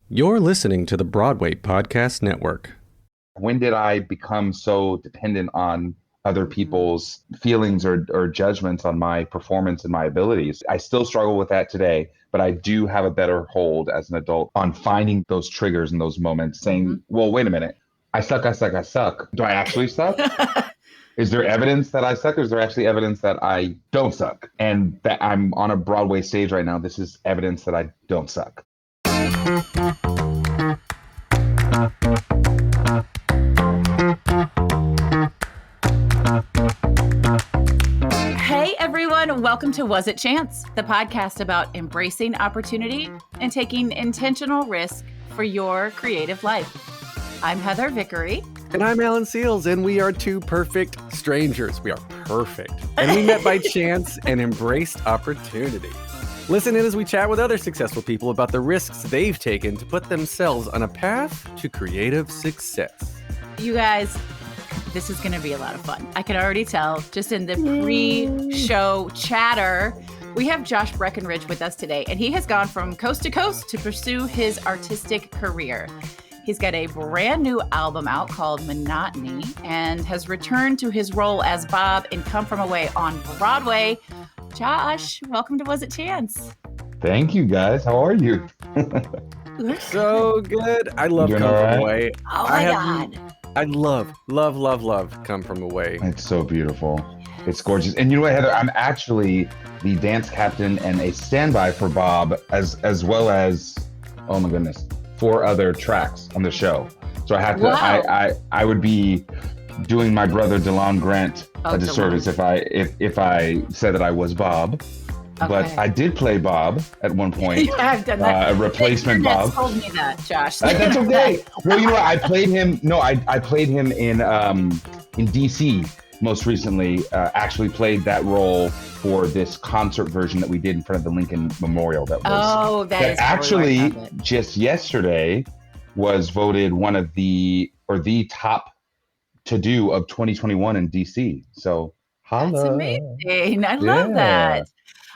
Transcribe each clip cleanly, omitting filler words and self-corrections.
You're listening to the Broadway Podcast Network. When did I become so dependent on other people's feelings or judgments on my performance and my abilities? I still struggle with that today, but I do have a better hold as an adult on finding those triggers and those moments saying, well, wait a minute, I suck. Do I actually suck? Is there evidence that I suck, or is there actually evidence that I don't suck? And that I'm on a Broadway stage right now. This is evidence that I don't suck. Hey everyone, welcome to Was It Chance, the podcast about embracing opportunity and taking intentional risk for your creative life. I'm Heather Vickery. And I'm Alan Seals, and we are two perfect strangers. We are perfect. And we met by chance and embraced opportunity. Listen in as we chat with other successful people about the risks they've taken to put themselves on a path to creative success. You guys, this is going to be a lot of fun. I can already tell just in the pre-show chatter. We have Josh Breckenridge with us today, and he has gone from coast to coast to pursue his artistic career. He's got a brand new album out called Monotony and has returned to his role as Bob in Come From Away on Broadway. Josh, welcome to Was It Chance? Thank you, guys. How are you? We're so good. I love Come From Away. Oh my God. I love Come From Away. It's so beautiful. It's gorgeous. And you know what, Heather? I'm actually the dance captain and a standby for Bob, as well as, oh my goodness, 4 other tracks on the show. So I have to. Wow. I would be doing my brother DeLon Grant a disservice if I said that I was Bob. Okay. But I did play Bob at one point. Yeah, I've done that. A replacement Bob. Told me that, Josh. That's okay. Well, you know what? I played him. No, I played him in DC most recently. Actually played that role for this concert version that we did in front of the Lincoln Memorial. That actually just yesterday was voted one of the top to do of 2021 in DC. So holla. That's amazing. I love that.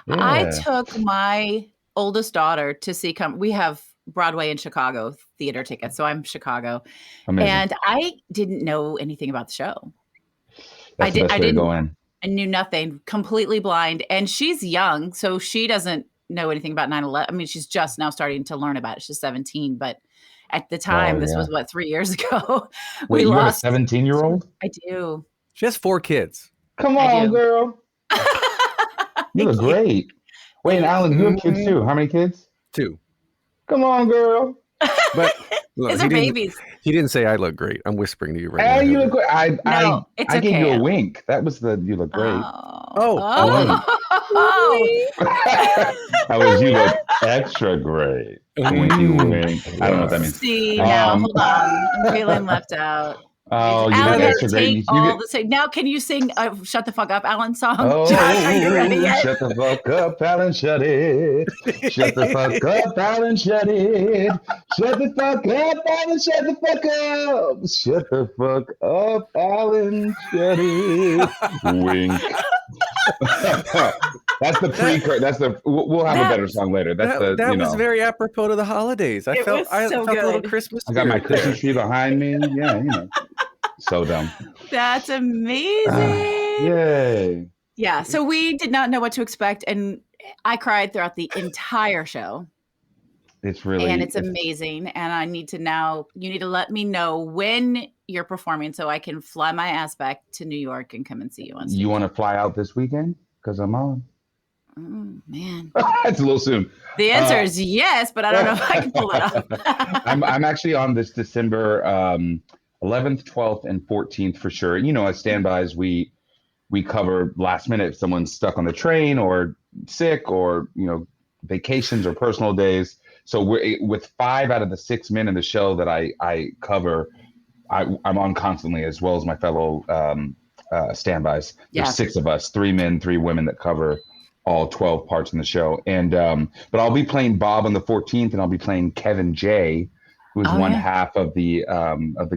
Yeah. I took my oldest daughter to see we have Broadway in Chicago theater tickets. So I'm Chicago. Amazing. And I didn't know anything about the show. That's the best way to go in. I knew nothing, completely blind. And she's young, so she doesn't know anything about 9/11. I mean, she's just now starting to learn about it. She's 17, but at the time, this was 3 years ago. Wait, you have a 17-year-old? I do. She has 4 kids. Come on, girl. You look great. Wait, and Alan, you have kids too. How many kids? 2. Come on, girl. But look, these are babies. He didn't say I look great. I'm whispering to you right now. You look great. I okay. gave you a wink. That was you look great. Oh. That was you look extra great. Winky wink. I don't know what that means. See, now, hold on. I'm feeling left out. Oh, you look extra great. Now, can you sing Shut the Fuck Up, Alan song? Oh, Josh, are you ready yet? Shut the fuck up, Alan, shut it. Shut the fuck up, Alan, shut it. Shut the fuck up, Alan, shut the fuck up. Shut the fuck up, Alan, shut it. Wink. That's the pre-chorus. We'll have a better song later. That was very apropos to the holidays. I felt a little Christmas. I got my Christmas tree behind me. Yeah, so dumb. That's amazing. Yay. Yeah. So we did not know what to expect, and I cried throughout the entire show. It's amazing. And you need to let me know when you're performing so I can fly my ass back to New York and come and see you on stage. You want to fly out this weekend? Because I'm on. Oh, man. It's a little soon. The answer is yes, but I don't know if I can pull it off. I'm actually on this December 11th, 12th, and 14th for sure. As standbys, we cover last minute if someone's stuck on the train or sick or, vacations or personal days. So with 5 out of the 6 men in the show that I cover, I'm on constantly, as well as my fellow standbys. Yeah. There's 6 of us, 3 men, 3 women that cover all 12 parts in the show. And but I'll be playing Bob on the 14th, and I'll be playing Kevin J, who's one half of the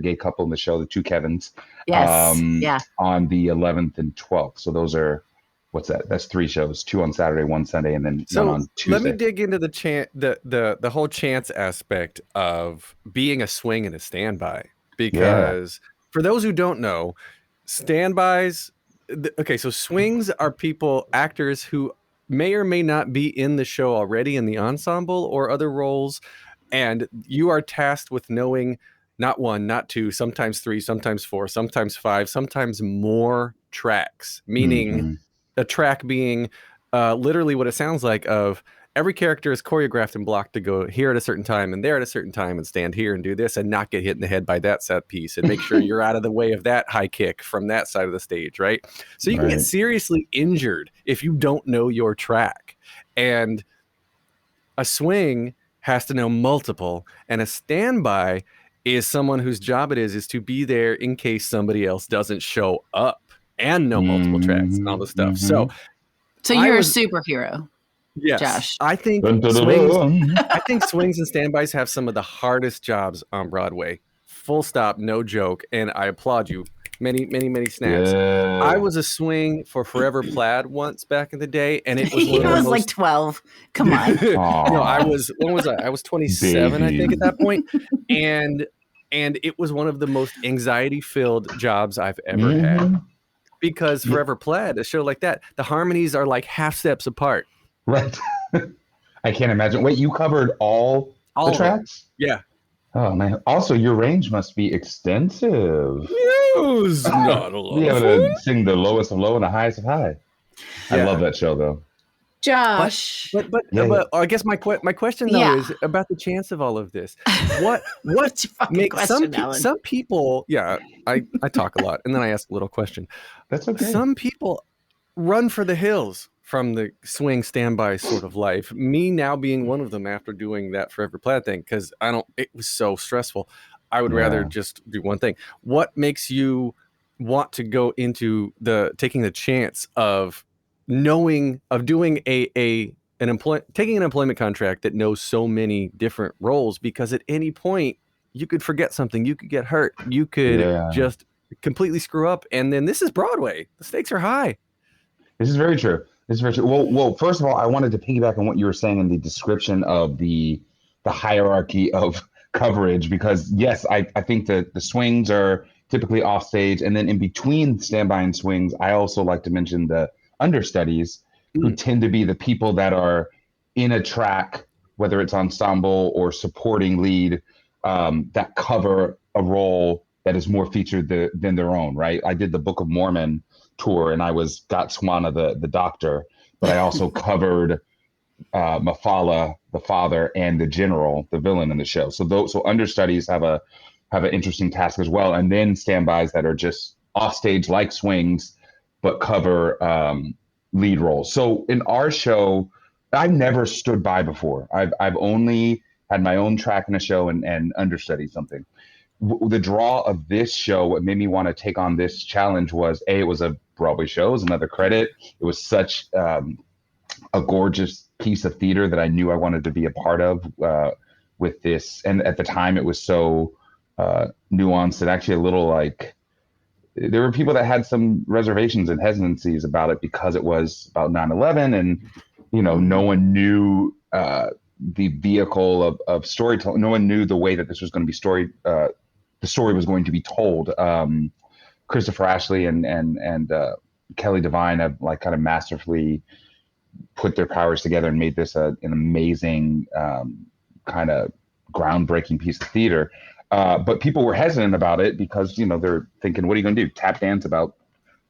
gay couple in the show, the 2 Kevins. Yes. On the 11th and 12th. So those are what's that? That's 3 shows, 2 on Saturday, 1 Sunday, and then 1 So on Tuesday. let me dig into the whole chance aspect of being a swing and a standby, because for those who don't know, standbys. Okay, so swings are actors who may or may not be in the show already in the ensemble or other roles, and you are tasked with knowing not 1, not 2, sometimes 3, sometimes 4, sometimes 5, sometimes more tracks, meaning a track being literally what it sounds like of every character is choreographed and blocked to go here at a certain time and there at a certain time and stand here and do this and not get hit in the head by that set piece and make sure you're out of the way of that high kick from that side of the stage, right? So you can get seriously injured if you don't know your track. And a swing has to know multiple, and a standby is someone whose job it is to be there in case somebody else doesn't show up and know multiple tracks and all this stuff. So you're a superhero. Yes, Josh. I think swings and standbys have some of the hardest jobs on Broadway. Full stop, no joke. And I applaud you. Many, many, many snaps. Yeah. I was a swing for Forever Plaid once back in the day, and it was he was like 12. Come on. No, I was. When was I? I was 27, I think, at that point, and it was one of the most anxiety-filled jobs I've ever had, because Forever Plaid, a show like that, the harmonies are like half steps apart. Right. I can't imagine. Wait, you covered all the tracks? Yeah. Oh, man. Also, your range must be extensive. Yes, not a lot. Be able to sing the lowest of low and the highest of high. Yeah. I love that show, though. Josh. But I guess my question, though, is about the chance of all of this. What makes some people, I talk a lot, and then I ask a little question. That's okay. Some people run for the hills from the swing standby sort of life. Me now being one of them after doing that Forever Plaid thing, because it was so stressful. I would rather just do one thing. What makes you want to go into taking the chance of doing taking an employment contract that knows so many different roles? Because at any point you could forget something, you could get hurt, you could just completely screw up, and then this is Broadway. The stakes are high. This is very true. Well, first of all, I wanted to piggyback on what you were saying in the description of the hierarchy of coverage, because yes, I think that the swings are typically off stage, and then in between standby and swings, I also like to mention the understudies, who tend to be the people that are in a track, whether it's ensemble or supporting lead, that cover a role that is more featured than their own, right? I did the Book of Mormon tour, and I was Got Swana, the doctor, but I also covered Mafala, the father, and the general, the villain in the show. So understudies have an interesting task as well, and then standbys that are just off stage like swings, but cover lead roles. So in our show, I've never stood by before. I've only had my own track in a show and understudied something. The draw of this show, what made me want to take on this challenge was, it was a Broadway show, it was another credit. It was such a gorgeous piece of theater that I knew I wanted to be a part of with this. And at the time, it was so nuanced and actually a little like, there were people that had some reservations and hesitancies about it because it was about 9/11, and no one knew the vehicle of storytelling. No one knew the way that this was going to be the story was going to be told. Christopher Ashley and Kelly Devine have kind of masterfully put their powers together and made this an amazing kind of groundbreaking piece of theater. But people were hesitant about it because, they're thinking, what are you going to do? Tap dance about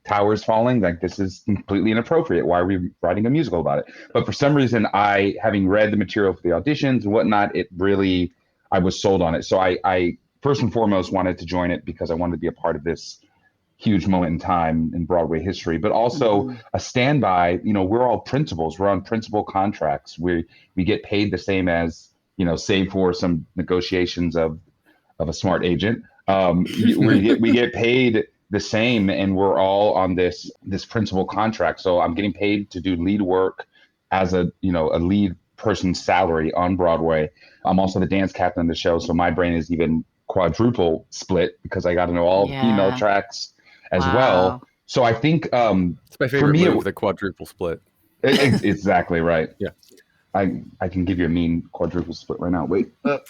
towers falling? Like, this is completely inappropriate. Why are we writing a musical about it? But for some reason, having read the material for the auditions and whatnot, I was sold on it. So I first and foremost wanted to join it because I wanted to be a part of this huge moment in time in Broadway history, but also a standby. We're all principals. We're on principal contracts. We get paid the same as, save for some negotiations of a smart agent. We get paid the same, and we're all on this principal contract. So I'm getting paid to do lead work as a lead person's salary on Broadway. I'm also the dance captain of the show, so my brain is even quadruple split because I got to know all the female tracks as well. So I think It's my for favorite me, move, the quadruple split. exactly right. Yeah. I can give you a mean quadruple split right now. Wait. Whoa!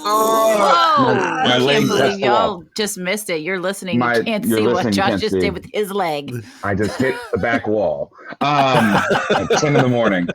My I leg can't touched believe the wall. y'all just missed it. You're listening. You You're can't see what listening, you Josh can't just see. did with his leg. I just hit the back wall at 10 in the morning.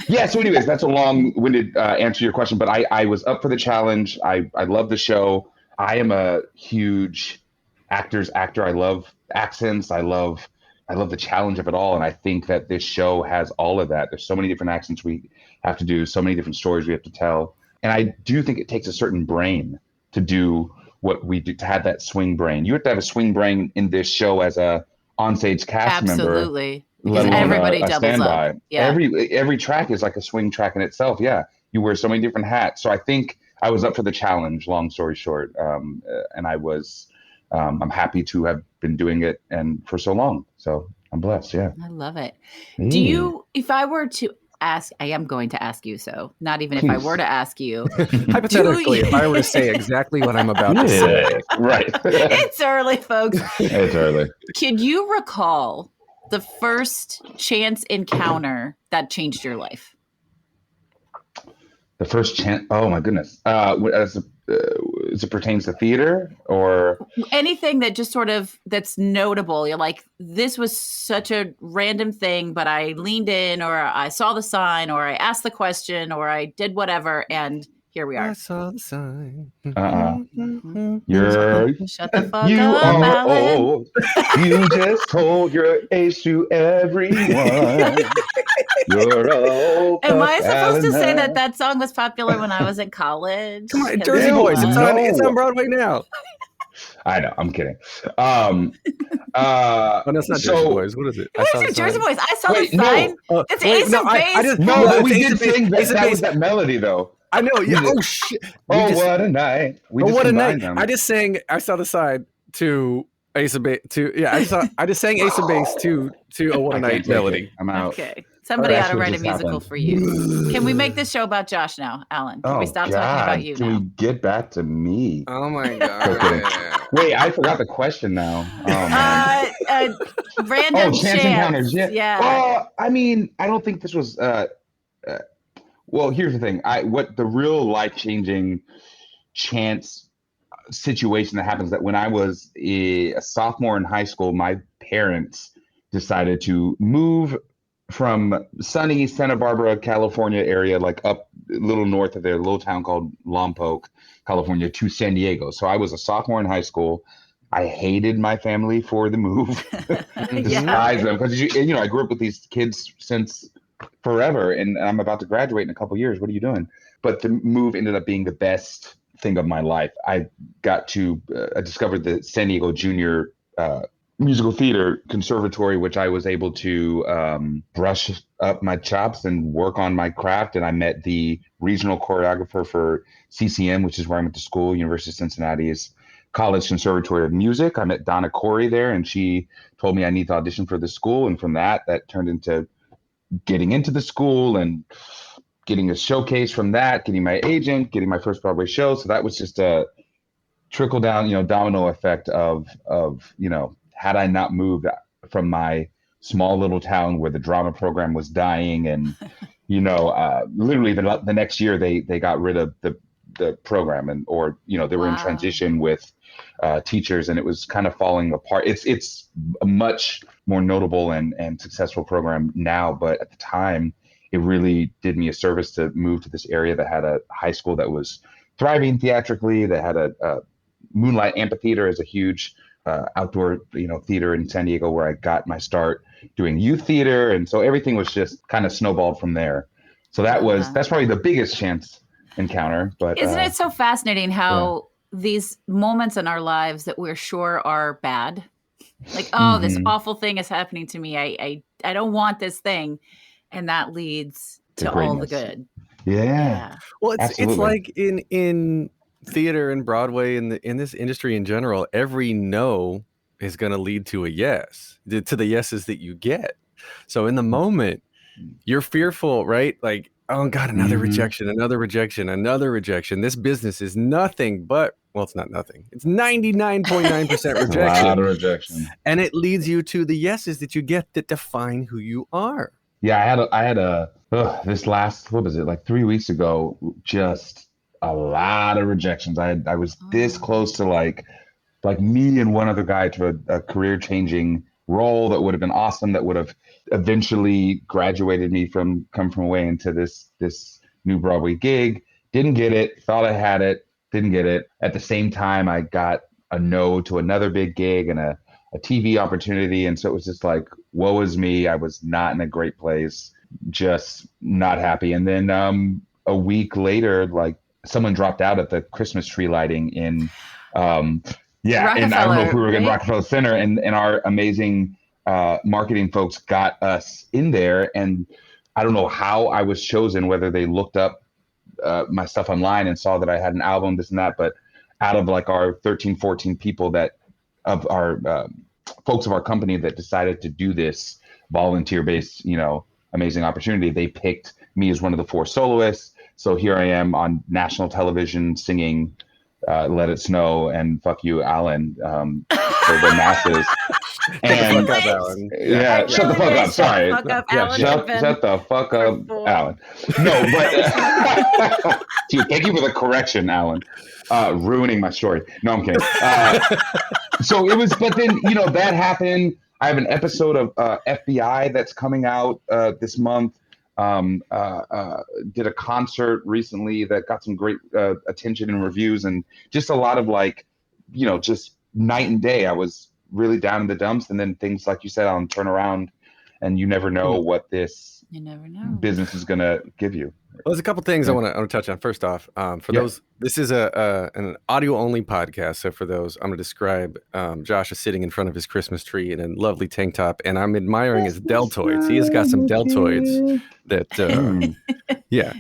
Yeah, so anyways, that's a long-winded answer to your question, but I was up for the challenge. I love the show. I am a huge actor. I love accents. I love the challenge of it all, and I think that this show has all of that. There's so many different accents we have to do, so many different stories we have to tell, and I do think it takes a certain brain to do what we do, to have that swing brain. You have to have a swing brain in this show as a onstage cast member. Absolutely. Because Let alone everybody a doubles standby. up. Yeah. Every track is like a swing track in itself. Yeah, you wear so many different hats. So I think I was up for the challenge. Long story short, and I was. I'm happy to have been doing it and for so long. So I'm blessed. Yeah. I love it. Do you? If I were to ask, I am going to ask you. So not even if I were to ask you. Hypothetically, if I were to say exactly what I'm about to say. Right. It's early, folks. It's early. Can you recall the first chance encounter that changed your life? The first chance. Oh my goodness. As it pertains to theater or anything that just sort of that's notable. You're like, this was such a random thing, but I leaned in, or I saw the sign, or I asked the question, or I did whatever, and here we are. I saw the sign. You're Shut the fuck you up, are Alan. old. You just told your age to everyone. You're old. Am I supposed to say Alan. that song was popular when I was in college? Come on, Jersey Boys. It's on Broadway now. I know. I'm kidding. Oh, no, it's not Jersey Boys. What is it? What is it, Jersey Boys? I saw the no. sign. It's Ace of Base. No, we did sing that melody though. I know. Yeah. Oh shit. What a night. What a night. Them. I saw the sign to Ace of Base. I just sang Ace of Base to a What a Night melody. I'm out. Okay. Somebody ought to write a musical for you. Can we make this show about Josh now, Alan? Can we stop talking about you now? Can we get back to me? Oh my God. Wait, I forgot the question now. Random chance encounters. Yeah. Well, I mean, I don't think this was. Well, here's the thing. What the real life-changing chance situation that happens that when I was a sophomore in high school, my parents decided to move from sunny Santa Barbara, California area, like up a little north of there, a little town called Lompoc, California, to San Diego. So I was a sophomore in high school. I hated my family for the move. Despise them because I grew up with these kids since forever, and I'm about to graduate in a couple of years. What are you doing? But the move ended up being the best thing of my life. I got to I discovered the San Diego Junior Musical Theater Conservatory, which I was able to brush up my chops and work on my craft. And I met the regional choreographer for CCM, which is where I went to school, University of Cincinnati's College Conservatory of Music. I met Donna Corey there, and she told me I need to audition for the school. And from that turned into getting into the school and getting a showcase from that, getting my agent, getting my first Broadway show. So that was just a trickle down, domino effect of had I not moved from my small little town where the drama program was dying, and literally the next year they got rid of the program, and they were in transition with teachers, and it was kind of falling apart. It's a much more notable and successful program now, but at the time it really did me a service to move to this area that had a high school that was thriving theatrically, that had a Moonlight Amphitheater as a huge outdoor theater in San Diego, where I got my start doing youth theater, and so everything was just kind of snowballed from there. So that's probably the biggest chance encounter. But isn't it so fascinating how these moments in our lives that we're sure are bad, like this awful thing is happening to me, I don't want this thing, and that leads to all the good. Yeah. Well, it's like in theater and Broadway and in this industry in general, every no is going to lead to a yes, to the yeses that you get. So in the moment, you're fearful, right? Like, Oh God, another rejection, another rejection, another rejection. This business is nothing but, well, it's not nothing. It's 99.9% A lot of rejection. rejection. And it leads you to the yeses that you get that define who you are. Yeah, I had a this last, what was it, like 3 weeks ago, just a lot of rejections. I was this close to like me and one other guy to a career changing role that would have been awesome, that would have eventually graduated me from come from away into this new Broadway gig. Didn't get it, thought I had it, didn't get it. At the same time, I got a no to another big gig and a TV opportunity. And so it was just like, woe is me. I was not in a great place, just not happy. And then a week later, like someone dropped out at the Christmas tree lighting in and I don't know if we were in Rockefeller Center, and our amazing marketing folks got us in there. And I don't know how I was chosen, whether they looked up my stuff online and saw that I had an album, this and that, but out of like our 13, 14 people that of our folks of our company that decided to do this volunteer-based, amazing opportunity, they picked me as one of the 4 soloists. So here I am on national television singing Let It Snow and Fuck You, Alan, for the masses. And Shut the fuck up, Alan. Shut the fuck up. Sorry. Shut the fuck up, Alan. No, but thank you for the correction, Alan. Ruining my story. No, I'm kidding. So it was, but then, that happened. I have an episode of FBI that's coming out this month. Did a concert recently that got some great attention and reviews, and just a lot of just night and day. I was really down in the dumps, and then things like you said on turn around, and you never know what this business is going to give you. Well, there's a couple things I want to touch on. First off, for those, this is an audio only podcast. So for those, I'm going to describe Josh is sitting in front of his Christmas tree in a lovely tank top, and I'm admiring his deltoids. He has got some deltoids that,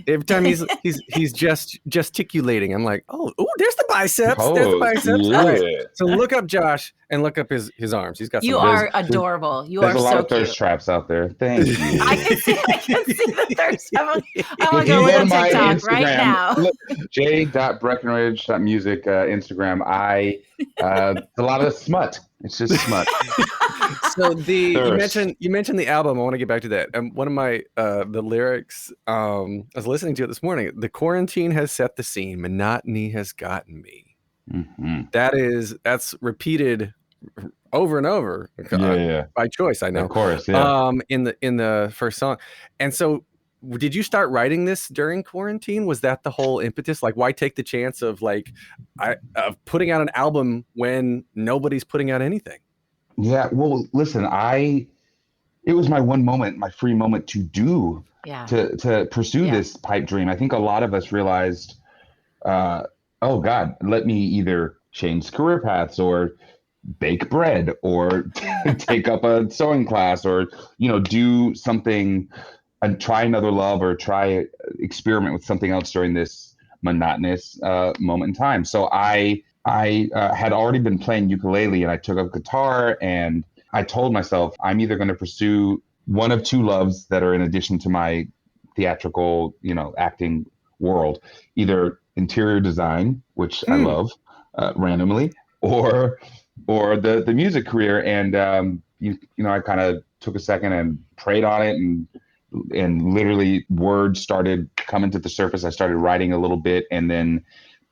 every time he's just gesticulating, I'm like, oh, there's the biceps. There's the biceps. Yeah. Right. So look up Josh and look up his arms. He's got some. You are adorable. You are so cute. There's a lot of thirst traps out there. Thank you. I can see the thirst. I'm gonna go look on TikTok Instagram, right now. j.breckenridge.music Instagram. A lot of smut. It's just smut. So you mentioned the album. I want to get back to that. And one of my the lyrics, I was listening to it this morning. The quarantine has set the scene. Monotony has gotten me. Mm-hmm. That's repeated over and over by choice. I know, of course. Yeah. In the first song, and so. Did you start writing this during quarantine? Was that the whole impetus? Like, why take the chance of of putting out an album when nobody's putting out anything? Yeah, well, listen, it was my one moment, my free moment to do, to pursue this pipe dream. I think a lot of us realized, oh God, let me either change career paths or bake bread or take up a sewing class or, do something and try another love or experiment with something else during this monotonous moment in time. So I had already been playing ukulele, and I took up guitar, and I told myself I'm either going to pursue one of 2 loves that are in addition to my theatrical, acting world, either interior design, which I love randomly, or the music career. And I kind of took a second and prayed on it, and literally words started coming to the surface. I started writing a little bit, and then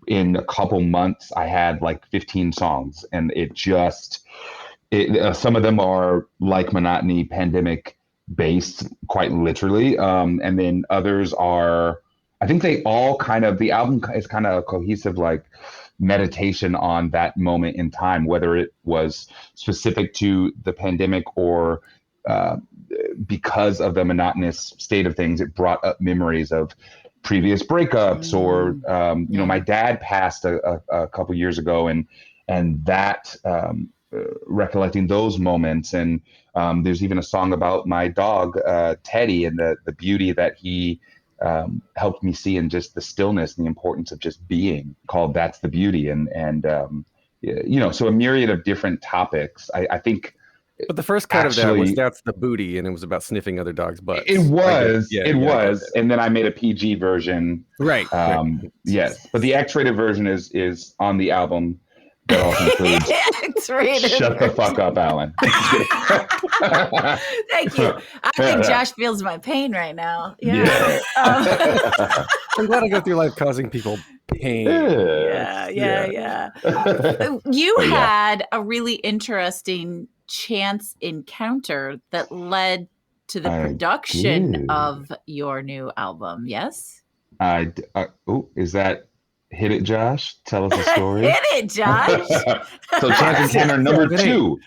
in a couple months I had like 15 songs, and some of them are like Monotony, pandemic based, quite literally, and then others are, I think they all the album is kind of a cohesive like meditation on that moment in time, whether it was specific to the pandemic or because of the monotonous state of things. It brought up memories of previous breakups, or my dad passed a couple years ago, and that recollecting those moments. And there's even a song about my dog Teddy, and the beauty that he helped me see, in just the stillness and the importance of just being, called That's the Beauty. And so a myriad of different topics. I think But the first cut of actually, that's the booty, and it was about sniffing other dogs' butts. It was. Yeah, it was. And then I made a PG version. Right. Yes. But the X-rated version is on the album that also includes X-rated Shut the fuck up, Alan. Thank you. I think Josh feels my pain right now. Yeah. I'm glad I go through life causing people pain. Yeah. You had a really interesting chance encounter that led to the production of your new album. Yes? Is that Hit It, Josh? Tell us a story. Hit it, Josh. So chance encounter number 2.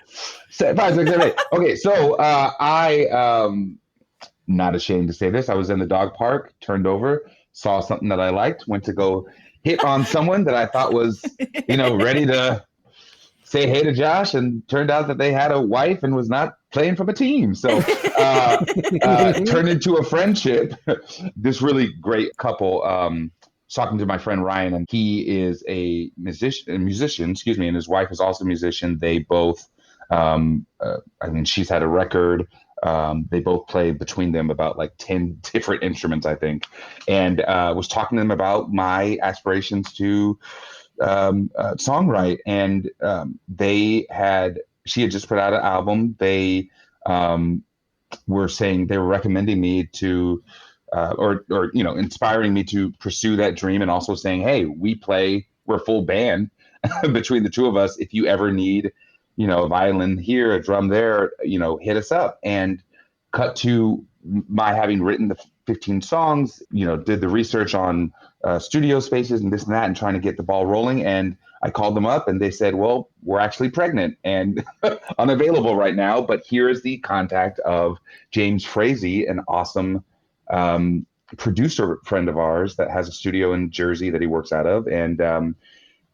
5, 6, 7, 8. Okay, so I not ashamed to say this. I was in the dog park, turned over, saw something that I liked, went to go hit on someone that I thought was, ready to say hey to Josh, and turned out that they had a wife and was not playing from a team. So turned into a friendship. This really great couple. Talking to my friend Ryan, and he is a musician, and his wife is also a musician. They both, she's had a record. They both play between them about like 10 different instruments, I think, and was talking to them about my aspirations to songwrite. And she had just put out an album. They were saying, they were recommending me to or inspiring me to pursue that dream, and also saying, hey, we're a full band between the two of us. If you ever need, a violin here, a drum there, hit us up. And cut to my having written the 15 songs, did the research on studio spaces and this and that, and trying to get the ball rolling. And I called them up and they said, well, we're actually pregnant and unavailable right now, but here is the contact of James Frazee, an awesome producer friend of ours that has a studio in Jersey that he works out of. And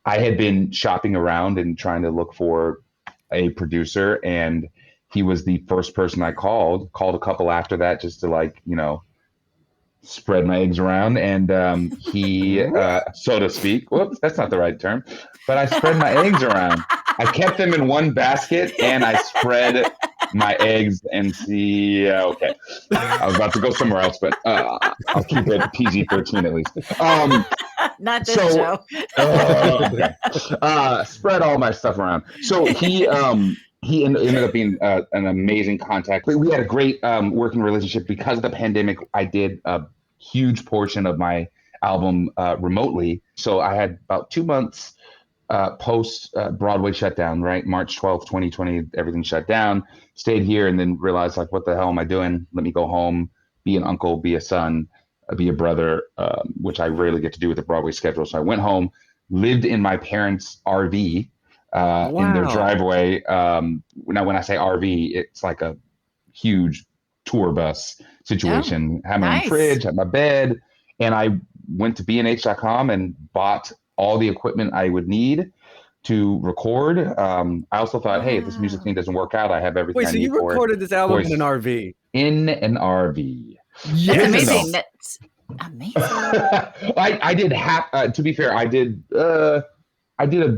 I had been shopping around and trying to look for a producer, and he was the first person I called a couple after that, just to spread my eggs around. And he, so to speak, whoops, that's not the right term, but I spread my eggs around. I kept them in one basket and I spread my eggs and see. Okay, I was about to go somewhere else, but I'll keep it PG-13 at least. Not this show. Spread all my stuff around. So he ended up being an amazing contact. We had a great working relationship. Because of the pandemic, I did a huge portion of my album remotely. So I had about 2 months post Broadway shutdown, right? March 12th, 2020, everything shut down. Stayed here and then realized, what the hell am I doing? Let me go home, be an uncle, be a son, be a brother, which I rarely get to do with the Broadway schedule. So I went home, lived in my parents' RV in their driveway. Now, when I say RV, it's like a huge tour bus situation. Had my own fridge, had my bed, and I went to B&H.com and bought all the equipment I would need to record. I also thought, hey, if this music thing doesn't work out, I have everything I need for it. Wait, so you recorded this album in an RV? In an RV. Yes. That's amazing. That's amazing. I did half. To be fair, I did a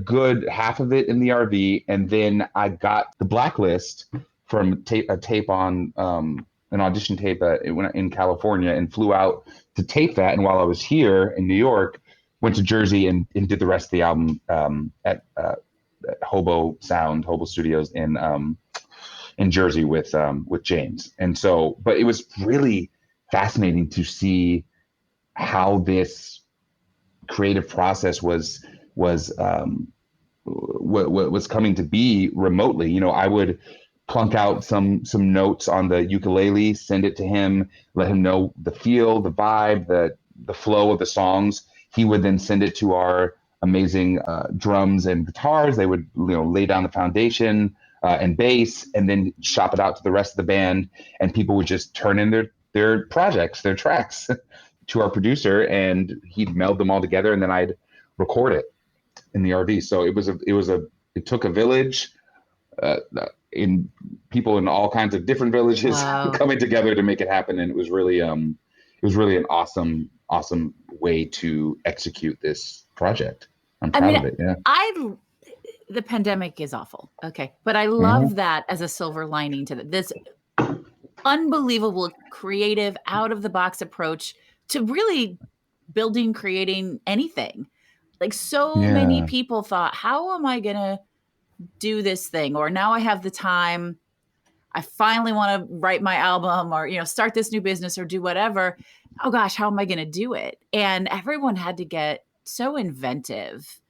good half of it in the RV, and then I got the blacklist from a tape on an audition tape in California, and flew out to tape that. And while I was here in New York, went to Jersey and did the rest of the album at Hobo Studios in Jersey with James. And so, but it was really fascinating to see how this creative process was coming to be remotely. I would plunk out some notes on the ukulele, send it to him, let him know the feel, the vibe, the flow of the songs. He would then send it to our amazing drums and guitars. They would lay down the foundation and bass, and then shop it out to the rest of the band. And people would just turn in their projects, their tracks to our producer, and he'd meld them all together, and then I'd record it in the RV. So it took a village, in people in all kinds of different villages coming together to make it happen. And it was really an awesome way to execute this project. I'm proud of it. Yeah. the pandemic is awful. Okay. But I love that as a silver lining to this unbelievable, creative, out of the box approach to really building, creating anything. Like so many people thought, how am I going to do this thing? Or now I have the time. I finally want to write my album or, start this new business or do whatever. Oh gosh, how am I going to do it? And everyone had to get so inventive.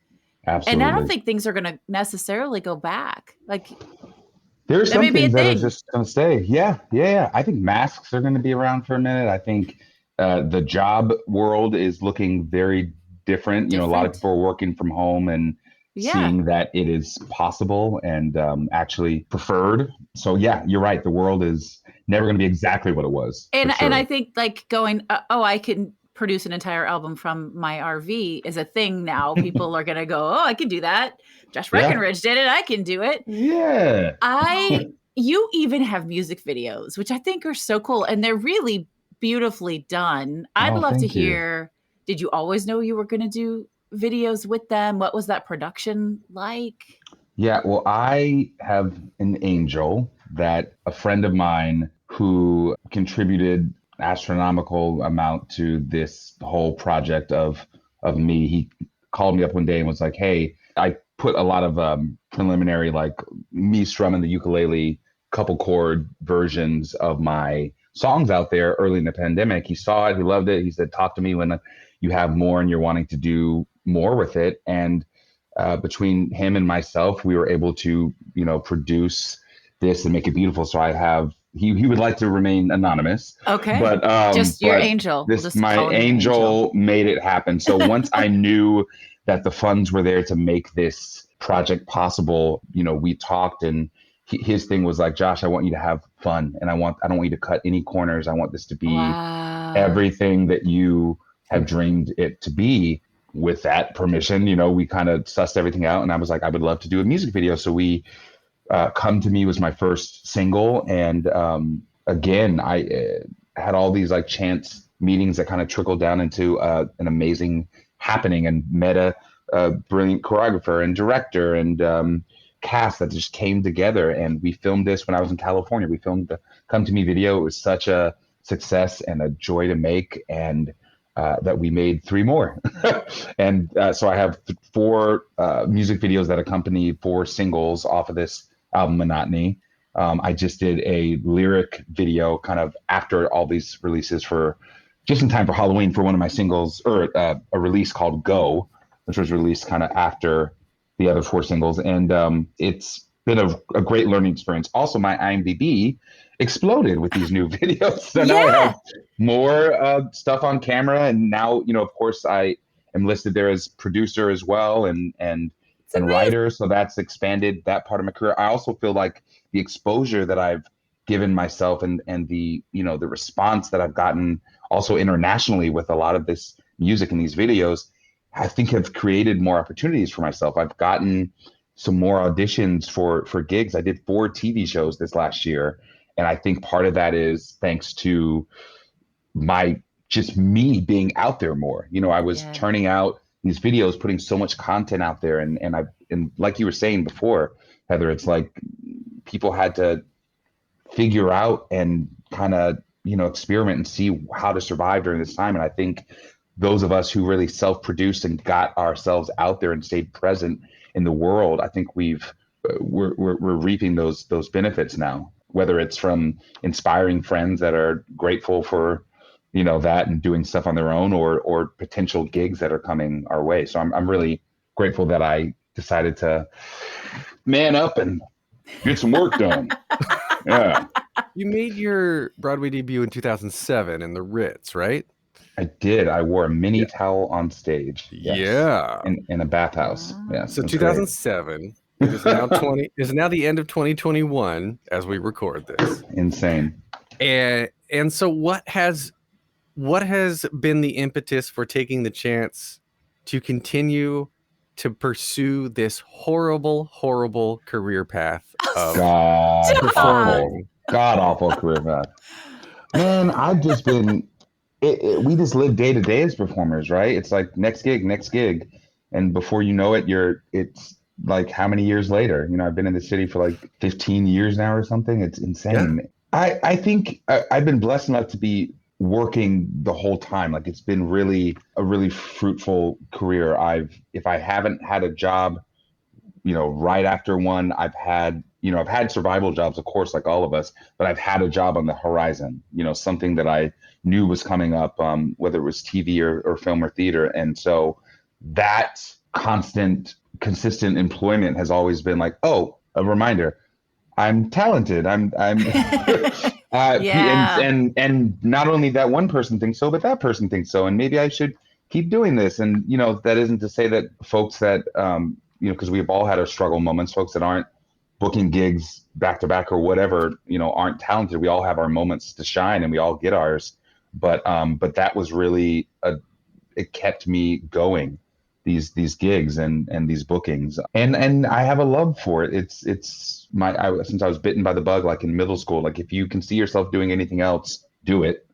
Absolutely. And I don't think things are going to necessarily go back. Like there are some things that are just going to stay. Yeah. I think masks are going to be around for a minute. I think the job world is looking very different. A lot of people are working from home and seeing that it is possible and actually preferred. So yeah, you're right. The world is never going to be exactly what it was. And I think like going, I can produce an entire album from my RV is a thing now. People are going to go, I can do that. Josh Breckenridge did it. I can do it. Yeah. You even have music videos, which I think are so cool. And they're really beautifully done. I'd love to hear, did you always know you were going to do videos with them? What was that production like? Yeah, well, I have an angel that a friend of mine who contributed astronomical amount to this whole project of me. He called me up one day and was like, hey, I put a lot of preliminary, like me strumming the ukulele, couple chord versions of my songs out there early in the pandemic. He saw it, he loved it. He said, talk to me when you have more and you're wanting to do more with it. And between him and myself, we were able to, produce this and make it beautiful. So I have, he would like to remain anonymous. Okay. But just your angel. My angel made it happen. So once I knew that the funds were there to make this project possible, we talked, and his thing was like, Josh, I want you to have fun, and I don't want you to cut any corners. I want this to be everything that you have dreamed it to be. With that permission, we kind of sussed everything out, and I was like, I would love to do a music video. So we Come to Me was my first single. And again, I had all these like chance meetings that kind of trickled down into an amazing happening, and met a brilliant choreographer and director and cast that just came together. And we filmed this when I was in California. We filmed the Come to Me video. It was such a success and a joy to make. And that we made 3 more. And so I have 4 music videos that accompany 4 singles off of this album, Monotony. I just did a lyric video kind of after all these releases just in time for Halloween for one of my singles, or a release called Go, which was released kind of after the other 4 singles. And it's been a great learning experience. Also, my IMDb exploded with these new videos. So now I have more stuff on camera, and now of course I am listed there as producer as well, and writer. So that's expanded that part of my career. I also feel like the exposure that I've given myself and the the response that I've gotten also internationally with a lot of this music and these videos, I think have created more opportunities for myself. I've gotten some more auditions for gigs. I did 4 TV shows this last year. And I think part of that is thanks to me being out there more. I was turning out these videos, putting so much content out there. And like you were saying before, Heather, it's like people had to figure out and kind of, experiment and see how to survive during this time. And I think those of us who really self-produced and got ourselves out there and stayed present in the world, I think we're reaping those benefits now. Whether it's from inspiring friends that are grateful for, that and doing stuff on their own, or potential gigs that are coming our way. So I'm really grateful that I decided to man up and get some work done. Yeah. You made your Broadway debut in 2007 in the Ritz, right? I did. I wore a mini towel on stage. Yes. Yeah. In a bathhouse. Yeah. So 2007. Great. It is now now the end of 2021 as we record this. Insane. And so what has been the impetus for taking the chance to continue to pursue this horrible career path of performing? God awful career path. Man, I've just been we just live day to day as performers, right? It's like next gig. And before you know it, like how many years later? You know, I've been in the city for like 15 years now or something. It's insane. I think I've been blessed enough to be working the whole time. Like it's been really a really fruitful career. If I haven't had a job, you know, right after one, I've had survival jobs, of course, like all of us, but I've had a job on the horizon, you know, something that I knew was coming up, whether it was TV or film or theater. And so that consistent employment has always been like, oh, a reminder, I'm talented. I'm Yeah. and not only that one person thinks so, but that person thinks so. And maybe I should keep doing this. And, you know, that isn't to say that folks that, you know, because we've all had our struggle moments, folks that aren't booking gigs back to back or whatever, you know, aren't talented. We all have our moments to shine and we all get ours. But that was really it kept me going, these gigs and these bookings. And I have a love for it. It's since I was bitten by the bug, like in middle school, like if you can see yourself doing anything else, do it.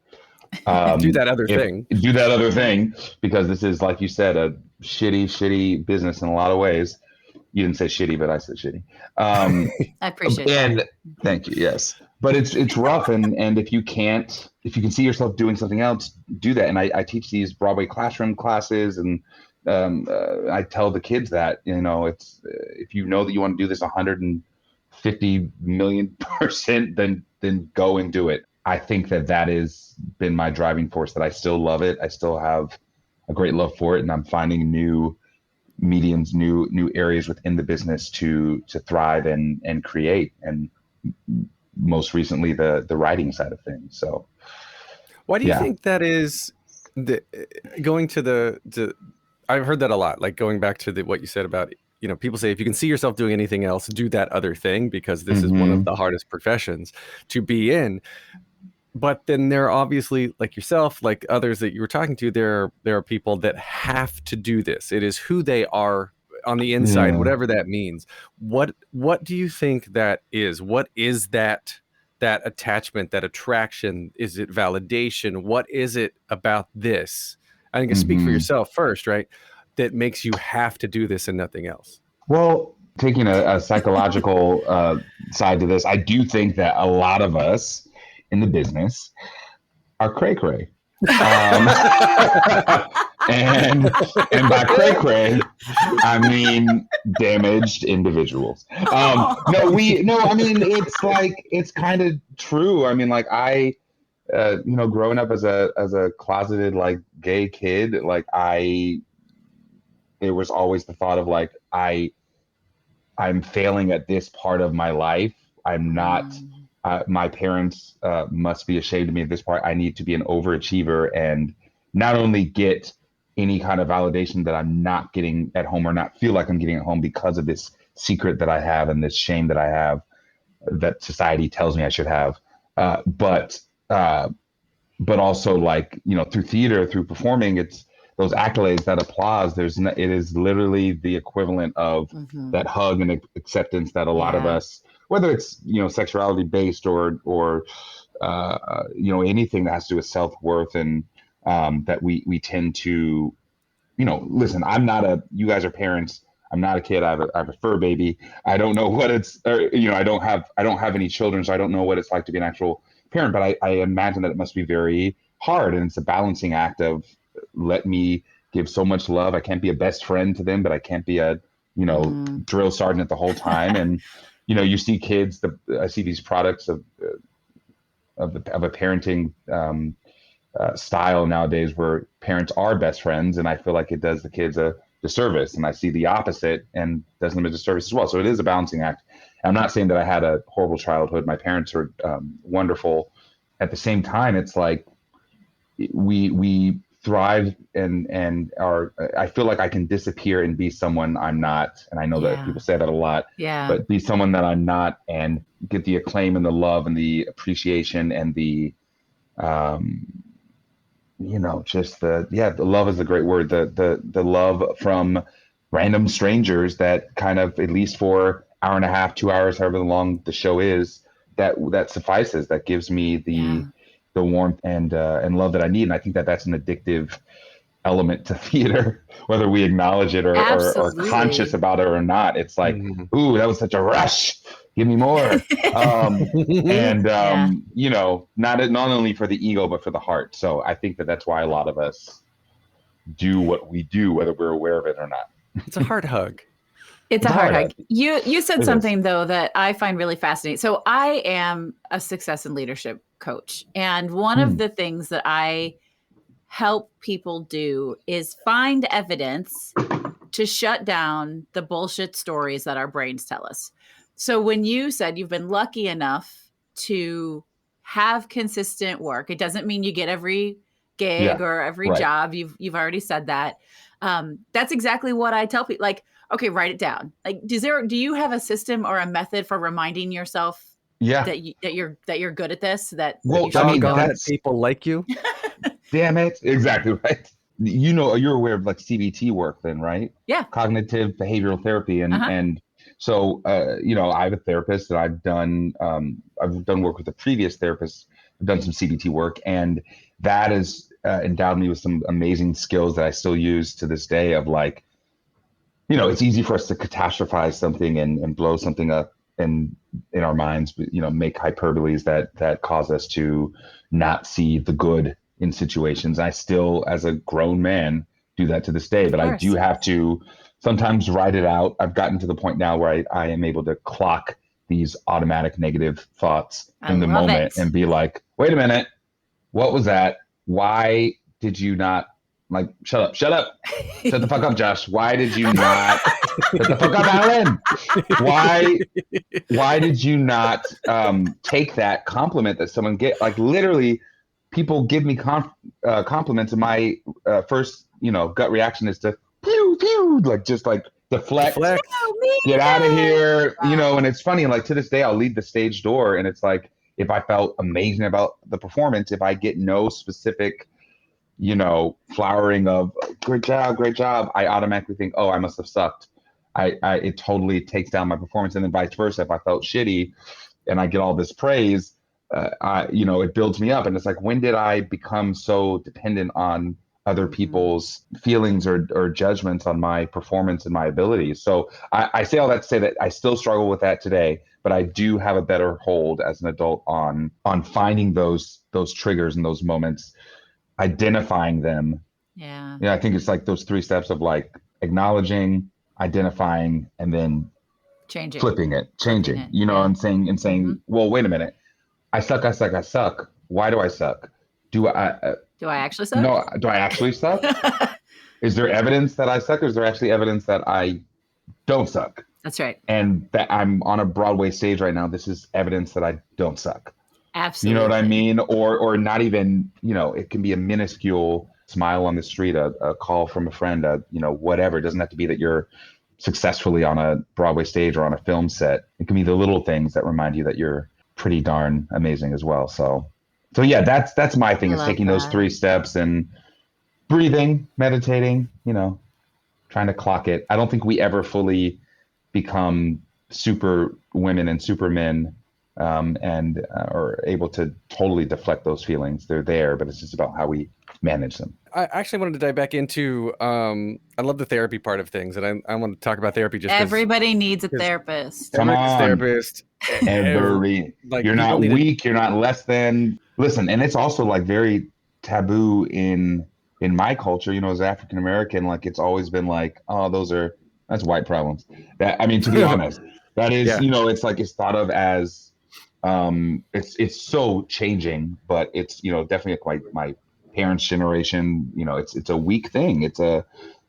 Do that other thing. Do that other thing, because this is, like you said, a shitty business in a lot of ways. You didn't say shitty, but I said shitty. I appreciate that. Thank you. Yes. But it's rough. And if you can see yourself doing something else, do that. And I teach these Broadway classroom classes, and I tell the kids that, you know, it's, if you know that you want to do this 150 million%, then go and do it. I think that has been my driving force, that I still love it. I still have a great love for it. And I'm finding new mediums, new areas within the business to thrive and create. And most recently, the writing side of things. So why do you think that is? Going to I've heard that a lot, like going back to what you said about, you know, people say, if you can see yourself doing anything else, do that other thing, because this is one of the hardest professions to be in. But then there are obviously, like yourself, like others that you were talking to, there are people that have to do this. It is who they are on the inside, whatever that means. What do you think that is? What is that attachment, that attraction? Is it validation? What is it about this? I think speak for yourself first, right? That makes you have to do this and nothing else. Well, taking a psychological side to this, I do think that a lot of us in the business are cray-cray. And by cray-cray, I mean damaged individuals. I mean, it's kind of true. I mean, like you know, growing up as a closeted, like, gay kid, like there was always the thought of like, I'm failing at this part of my life. I'm not, my parents must be ashamed of me at this part. I need to be an overachiever and not only get any kind of validation that I'm not getting at home, or not feel like I'm getting at home, because of this secret that I have and this shame that I have, that society tells me I should have. But also, like, you know, through theater, through performing, it's those accolades, that applause. It is literally the equivalent of that hug and acceptance that a lot of us, whether it's, you know, sexuality based or you know, anything that has to do with self-worth, and that we tend to, you know, listen, you guys are parents. I'm not a kid. I have a fur baby. I don't know what it's, you know, I don't have any children, so I don't know what it's like to be an actual parent, but I imagine that it must be very hard. And it's a balancing act of, let me give so much love. I can't be a best friend to them, but I can't be a, you know, drill sergeant the whole time. And, you know, you see kids, I see these products of a parenting style nowadays, where parents are best friends. And I feel like it does the kids a disservice. And I see the opposite and does them a disservice as well. So it is a balancing act. And I'm not saying that I had a horrible childhood. My parents are wonderful. At the same time, it's like we thrive and are, I feel like I can disappear and be someone I'm not. And I know that people say that a lot, but be someone that I'm not and get the acclaim and the love and the appreciation and the, you know, just the love is a great word. The love from random strangers that kind of, at least for hour and a half, 2 hours, however long the show is, that suffices. That gives me the warmth and love that I need. And I think that that's an addictive element to theater, whether we acknowledge it or Absolutely. conscious about it or not. It's like, ooh, that was such a rush. Give me more. Yeah. You know, not only for the ego, but for the heart. So I think that's why a lot of us do what we do, whether we're aware of it or not. It's a hard hug. It's a hard hug. You said It something, though, that I find really fascinating. So I am a success and leadership coach. And one of the things that I help people do is find evidence to shut down the bullshit stories that our brains tell us. So when you said you've been lucky enough to have consistent work, it doesn't mean you get every gig or every job. You've already said that. That's exactly what I tell people. Like, okay, write it down. Like, do you have a system or a method for reminding yourself that you're good at this? That that people like you. Damn it! Exactly right. You know, you're aware of like CBT work, then, right? Yeah. Cognitive behavioral therapy, and so you know, I have a therapist that I've done work with a previous therapist. I've done some CBT work, and that has endowed me with some amazing skills that I still use to this day. Of like, you know, it's easy for us to catastrophize something and blow something up in our minds, but, you know, make hyperboles that cause us to not see the good in situations. I still, as a grown man, do that to this day, but I do have to sometimes write it out. I've gotten to the point now where I am able to clock these automatic negative thoughts in the moment and be like, wait a minute, what was that? Why did you not, like, shut up, shut the fuck up, Josh. Why did you not, shut the fuck up, Alan. Why did you not take that compliment that someone get, like, literally people give me compliments, and my first, you know, gut reaction is to pew, pew, like, just like deflect. Get out of here, you know. And it's funny, like, to this day, I'll leave the stage door, and it's like, if I felt amazing about the performance, if I get no specific, you know, flowering of great job, I automatically think, oh, I must have sucked. It totally takes down my performance. And then vice versa, if I felt shitty and I get all this praise, you know, it builds me up. And it's like, when did I become so dependent on other people's feelings or judgments on my performance and my abilities? So I say all that to say that I still struggle with that today, but I do have a better hold as an adult on finding those triggers and those moments, identifying them. Yeah, I think it's like those 3 steps of like acknowledging, identifying, and then changing it, you know, and saying, well, wait a minute, I suck. Why do I suck? Do I actually suck? No, do I actually suck? Is there evidence that I suck, or is there actually evidence that I don't suck? That's right. And that I'm on a Broadway stage right now. This is evidence that I don't suck. Absolutely. You know what I mean? Or not even, you know, it can be a minuscule smile on the street, a call from a friend, you know, whatever. It doesn't have to be that you're successfully on a Broadway stage or on a film set. It can be the little things that remind you that you're pretty darn amazing as well. So yeah, that's my thing, is taking those 3 steps and breathing, meditating, you know, trying to clock it. I don't think we ever fully become super women and supermen and are able to totally deflect those feelings. They're there, but it's just about how we manage them. I actually wanted to dive back into, I love the therapy part of things, and I want to talk about therapy just everybody needs a therapist. Come on. Therapist. Like, you're not weak, you're not less than. Listen, and it's also like very taboo in my culture, you know, as African American, like, it's always been like, oh, that's white problems. That, I mean, to be honest, that is, you know, it's like, it's thought of as, it's so changing, but it's, you know, definitely like my parents' generation, you know, it's a weak thing. It's I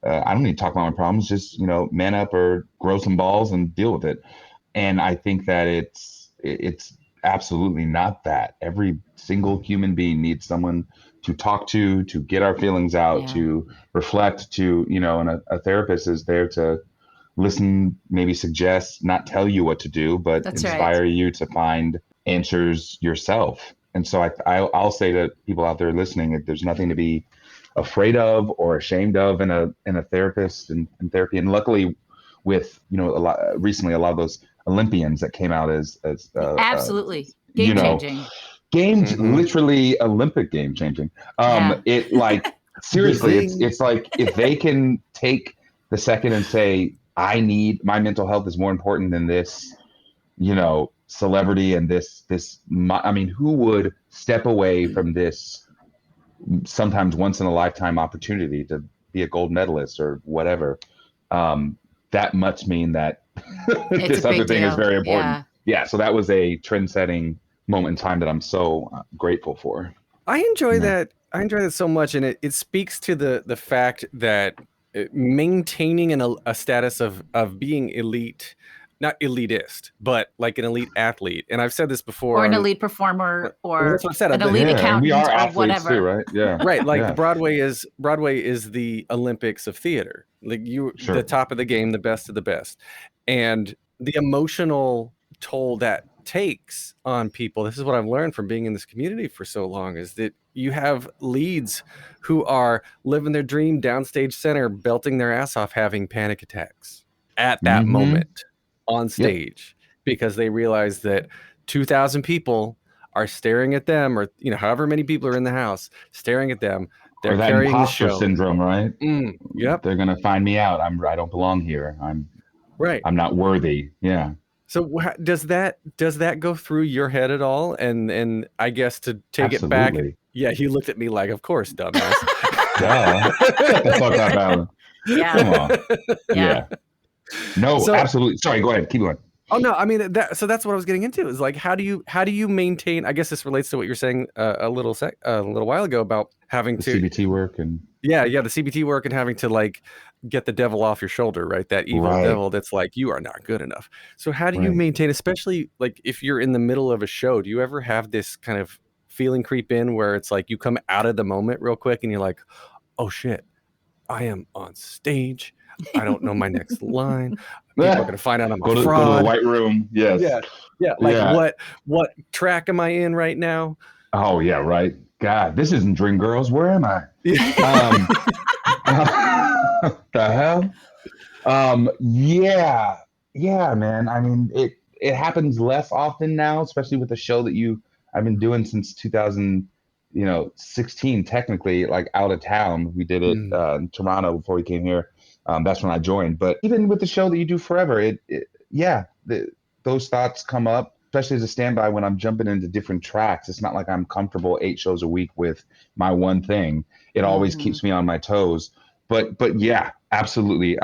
don't need to talk about my problems, just, you know, man up or grow some balls and deal with it. And I think that it's absolutely not that. Every single human being needs someone to talk to get our feelings out, to reflect, to, you know, and a therapist is there to listen, maybe suggest, not tell you what to do, but inspire you to find answers yourself. And so I'll say to people out there listening that there's nothing to be afraid of or ashamed of in a therapist and therapy. And luckily, with, you know, recently a lot of those Olympians that came out as absolutely game changing, literally Olympic game changing. It like seriously, Zing. it's like if they can take the second and say, my mental health is more important than this, celebrity and I mean, who would step away from this sometimes once in a lifetime opportunity to be a gold medalist or whatever? That must mean that It's this a big other thing is deal. very important. Yeah. So that was a trend setting moment in time that I'm so grateful for. I enjoy that. I enjoy that so much, and it speaks to the fact that maintaining a status of being elite, not elitist, but like an elite athlete. And I've said this before, or an elite performer, or that's what I said. an elite and accountant, we are or athletes whatever. too, right? Yeah. Right, like Yeah. Broadway is the Olympics of theater. Like Sure. the top of the game, the best of the best, and the emotional toll that takes on people. This is what I've learned from being in this community for so long, is that you have leads who are living their dream downstage center, belting their ass off, having panic attacks at that moment on stage, because they realize that 2,000 people are staring at them, or however many people are in the house staring at them. They're or that carrying imposter the show syndrome, right? Yep. They're gonna find me out. I don't belong here. I'm not worthy. Yeah. So does that go through your head at all? And I guess to take it back, yeah, he looked at me like, of course, dumbass. Duh. Shut the fuck up, Alan. Yeah. Come on. Yeah. No, absolutely. Sorry, go ahead. Keep going. Oh no, I mean that's what I was getting into, is like, how do you maintain? I guess this relates to what you were saying a little while ago about having to CBT work and the CBT work, and having to like get the devil off your shoulder, right? That evil devil that's like, you are not good enough. So how do you maintain, especially like if you're in the middle of a show? Do you ever have this kind of feeling creep in where it's like you come out of the moment real quick and you're like, oh shit, I am on stage. I don't know my next line. People are going to find out I'm a fraud. Go to the white room. Yes. Yeah. Like what track am I in right now? Oh yeah, right. God, this isn't Dreamgirls. Where am I? The hell? Yeah, man. I mean, it happens less often now, especially with the show that I've been doing since 2016, technically, like out of town. We did it in Toronto before we came here. That's when I joined. But even with the show that you do forever, those thoughts come up, especially as a standby when I'm jumping into different tracks. It's not like I'm comfortable 8 shows a week with my one thing. It always keeps me on my toes. But yeah, absolutely.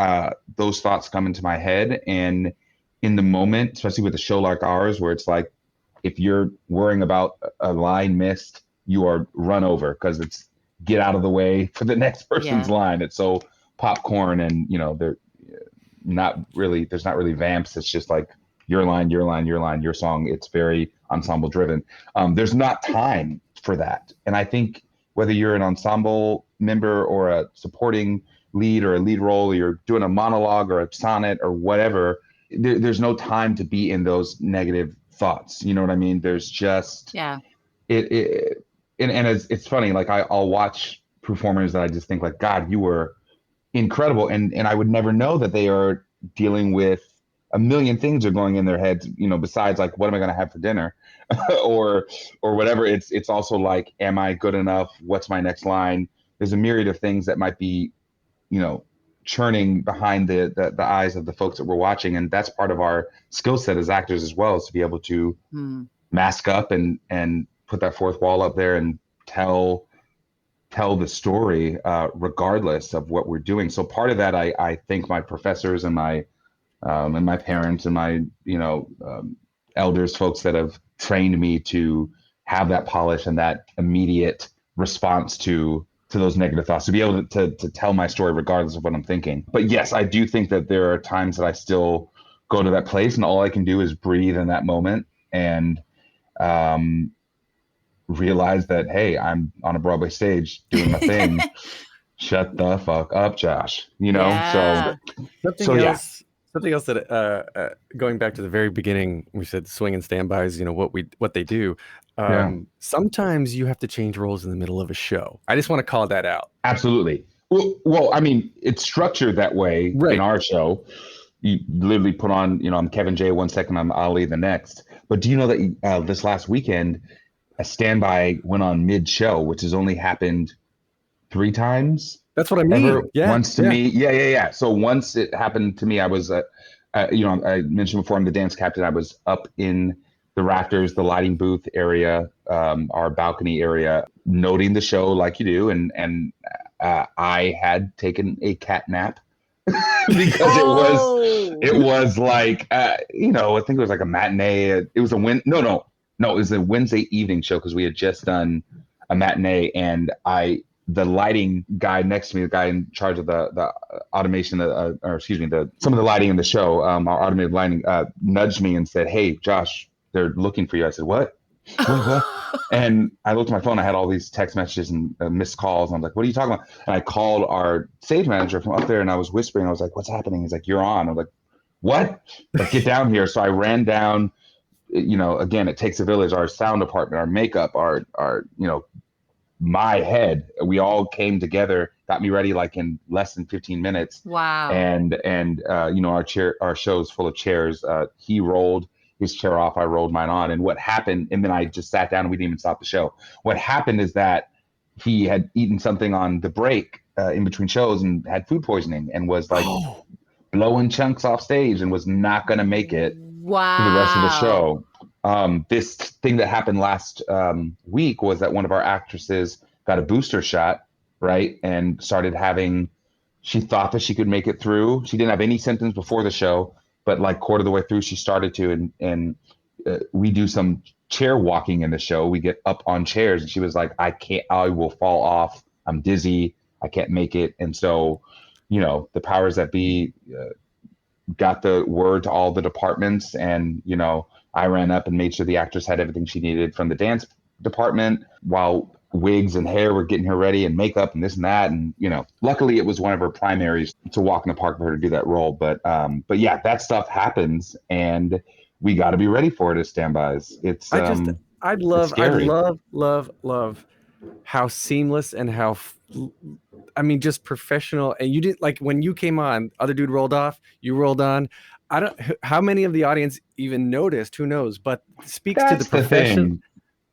Those thoughts come into my head, and in the moment, especially with a show like ours, where it's like, if you're worrying about a line missed, you are run over, because it's get out of the way for the next person's line. It's so popcorn, and there's not really vamps. It's just like your line, your song. It's very ensemble driven. There's not time for that. And I think whether you're an ensemble member or a supporting lead or a lead role, or you're doing a monologue or a sonnet or whatever, there's no time to be in those negative thoughts. You know what I mean? There's just it's funny. Like I'll watch performers that I just think like, God, you were incredible, and I would never know that they are dealing with a million things are going in their heads, besides like, what am I going to have for dinner, or whatever. It's also like, am I good enough? What's my next line? There's a myriad of things that might be, churning behind the eyes of the folks that we're watching, and that's part of our skill set as actors as well, is to be able to mask up and put that fourth wall up there and tell the story, regardless of what we're doing. So part of that, I thank my professors and my parents and my elders, folks that have trained me to have that polish and that immediate response to those negative thoughts, to be able to tell my story regardless of what I'm thinking. But yes, I do think that there are times that I still go to that place, and all I can do is breathe in that moment and realize that, hey, I'm on a Broadway stage doing my thing. Shut the fuck up, Josh. Yeah. Something else that going back to the very beginning, we said swing and standbys, what they do. Sometimes you have to change roles in the middle of a show. I just want to call that out. Absolutely. Well, I mean, it's structured that way in our show. You literally put on, I'm Kevin J one second, I'm Ali the next. But do you know that this last weekend, a standby went on mid-show, which has only happened 3 times. That's what I mean. Ever. Yeah. Once to me. Yeah. So once it happened to me, I was, I mentioned before, I'm the dance captain. I was up in the rafters, the lighting booth area, our balcony area, noting the show like you do. And I had taken a cat nap because it was like, I think it was like a matinee. It was it was a Wednesday evening show because we had just done a matinee, and the lighting guy next to me, the guy in charge of the automation, some of the lighting in the show, our automated lighting, nudged me and said, "Hey, Josh, they're looking for you." I said, "What?" What? And I looked at my phone. I had all these text messages and missed calls. And I'm like, "What are you talking about?" And I called our stage manager from up there, and I was whispering. I was like, "What's happening?" He's like, "You're on." I was like, "What?" Like, get down here. So I ran down. Again, it takes a village. Our sound department, our makeup, our my head. We all came together, got me ready like in less than 15 minutes. Wow. And our show's full of chairs. He rolled his chair off, I rolled mine on. And what happened, and then I just sat down and we didn't even stop the show. What happened is that he had eaten something on the break in between shows and had food poisoning and was like blowing chunks off stage and was not going to make it to the rest of the show. This thing that happened last week was that one of our actresses got a booster shot, right? And she thought that she could make it through. She didn't have any symptoms before the show, but like quarter of the way through, she started to, and we do some chair walking in the show. We get up on chairs and she was like, I will fall off. I'm dizzy. I can't make it. And so, the powers that be got the word to all the departments, and, I ran up and made sure the actress had everything she needed from the dance department while wigs and hair were getting her ready and makeup and this and that. And, luckily it was one of her primaries to walk in the park for her to do that role. But yeah, that stuff happens and we got to be ready for it as standbys. It's, I love how seamless and how, just professional. And you didn't, like, when you came on, other dude rolled off, you rolled on. How many of the audience even noticed? Who knows? But speaks to the profession.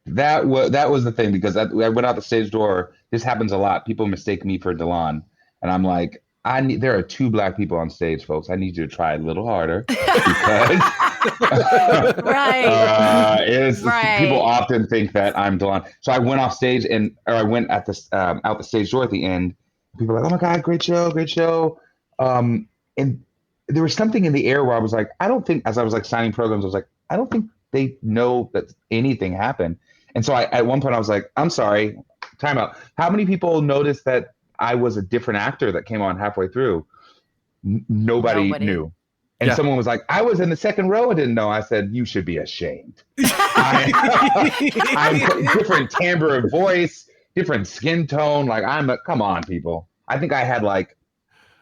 That was the thing, because I went out the stage door. This happens a lot. People mistake me for Delon, and I'm like, there are 2 Black people on stage, folks. I need you to try a little harder because right. People often think that I'm Delon. So I went off stage I went at the out the stage door at the end. People were like, "Oh my God, great show." And there was something in the air where I was like, I don't think, as I was like signing programs, I was like, I don't think they know that anything happened. And so at one point I was like, I'm sorry, time out. How many people noticed that I was a different actor that came on halfway through? Nobody knew. And someone was like, I was in the second row, I didn't know. I said, you should be ashamed. I'm different timbre of voice, different skin tone. Like, come on, people. I think I had like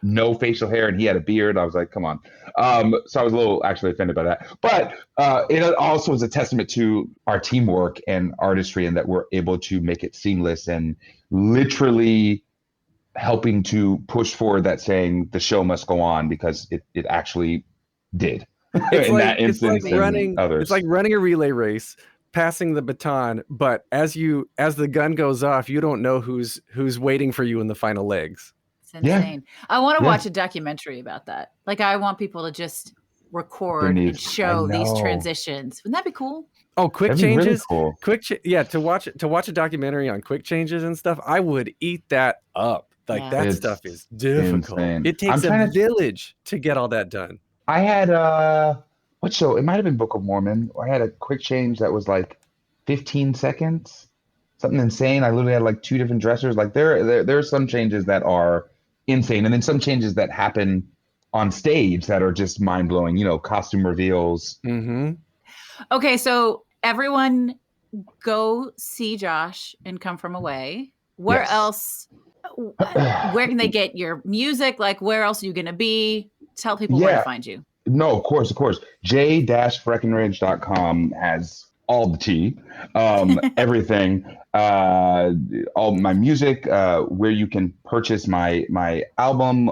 no facial hair and he had a beard. I was like, come on. So I was a little actually offended by that. But it also is a testament to our teamwork and artistry, and that we're able to make it seamless and literally helping to push forward that saying the show must go on, because it actually did. It's like running a relay race, passing the baton, but as the gun goes off, you don't know who's waiting for you in the final legs. It's insane. Yeah. I want to watch a documentary about that. Like, I want people to just record and show these transitions. Wouldn't that be cool? Oh, quick changes. Really cool. To watch a documentary on quick changes and stuff, I would eat that up. Like, that stuff is difficult. Insane. It takes a village to get all that done. I had what show? It might have been Book of Mormon. I had a quick change that was like 15 seconds, something insane. I literally had like 2 different dressers. Like there are some changes that are insane, and then some changes that happen on stage that are just mind blowing. Costume reveals. Mm-hmm. Okay, so everyone, go see Josh and Come From Away. Where else? Where can they get your music? Like, where else are you going to be? Tell people where to find you. No, of course. j-breckenridge.com has all the tea, everything, all my music, where you can purchase my album,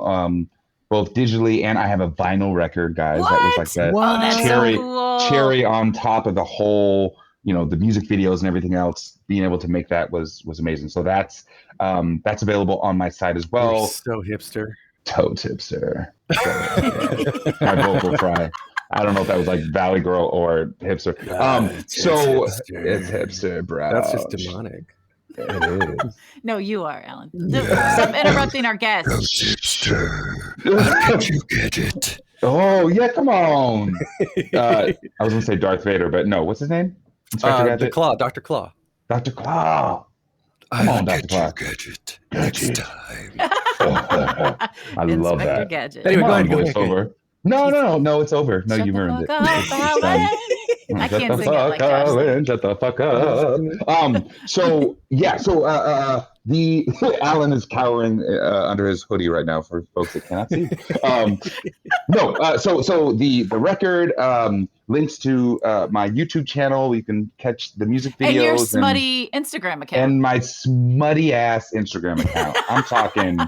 both digitally, and I have a vinyl record, guys. What? That was like that cherry on top of the whole the music videos and everything else, being able to make that was amazing. So that's available on my site as well. You're so hipster. Totes hipster. My vocal fry. I don't know if that was like Valley Girl or hipster. It's hipster, bro. That's just demonic. It is. No, you are, Alan. Stop interrupting our guest. Hipster. How did you get it? Oh yeah, come on. I was gonna say Darth Vader, but no. What's his name? Inspector Gadget? Dr. Claw. Dr. Claw. Come on, Dr. Claw. Gadget next time. I love Inspector that. Gadget. Anyway, Come go on, ahead, go voiceover. No, it's over. No, Shut you the ruined fuck it. up, Alan. I can't sing it like Josh. Shut the fuck up. So the Alan is cowering under his hoodie right now for folks that cannot see. So the record links to my YouTube channel. You can catch the music videos And your smutty Instagram account. and my smutty ass Instagram account. I'm talking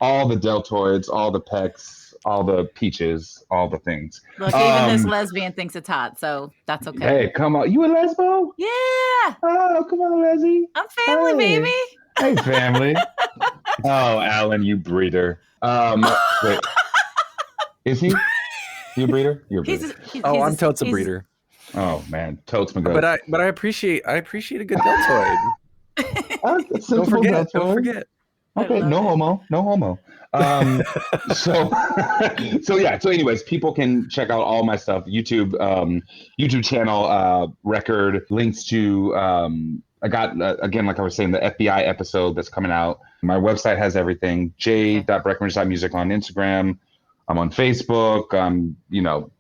all the deltoids, all the pecs, all the peaches, all the things. Look, even this lesbian thinks it's hot, so that's okay. Hey, come on. You a lesbo? Yeah, Oh, come on, Leslie. I'm family, Hey. baby. Hey, family. Oh, Alan, you breeder. Wait. Is he? You a breeder? You're a breeder. I'm totes a breeder. Oh, man. Totes my good. But I appreciate a good deltoid. Don't forget. Okay, no homo. So anyways, people can check out all my stuff, YouTube channel, record, links to, I got, again, like I was saying, the FBI episode that's coming out. My website has everything, j.breckenridge.music on Instagram. I'm on Facebook.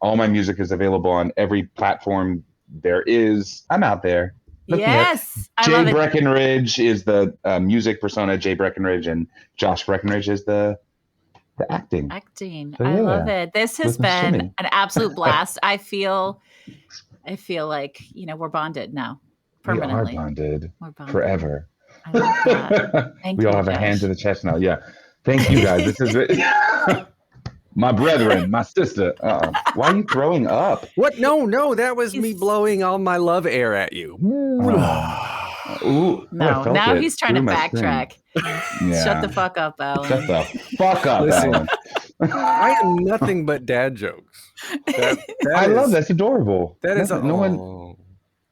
All my music is available on every platform there is. I'm out there. Yes, I Jay love it. Breckenridge is the music persona, Jay Breckenridge, and Josh Breckenridge is the acting. I yeah. love it. This has With the been shimmy. an absolute blast. I feel like we're bonded now, permanently. We are bonded We're bonded forever. I love that. Thank We you, all have a Josh. hand to the chest now. Yeah. Thank you guys. This is it. My brethren, my sister. Why are you throwing up? What? No, that was me blowing all my love air at you. Ooh, I No, felt now it he's trying to through my backtrack. skin. Yeah. Shut the fuck up, Alan. Shut the fuck up, Listen. Alan. I am nothing but dad jokes. I love that's adorable. That is no one.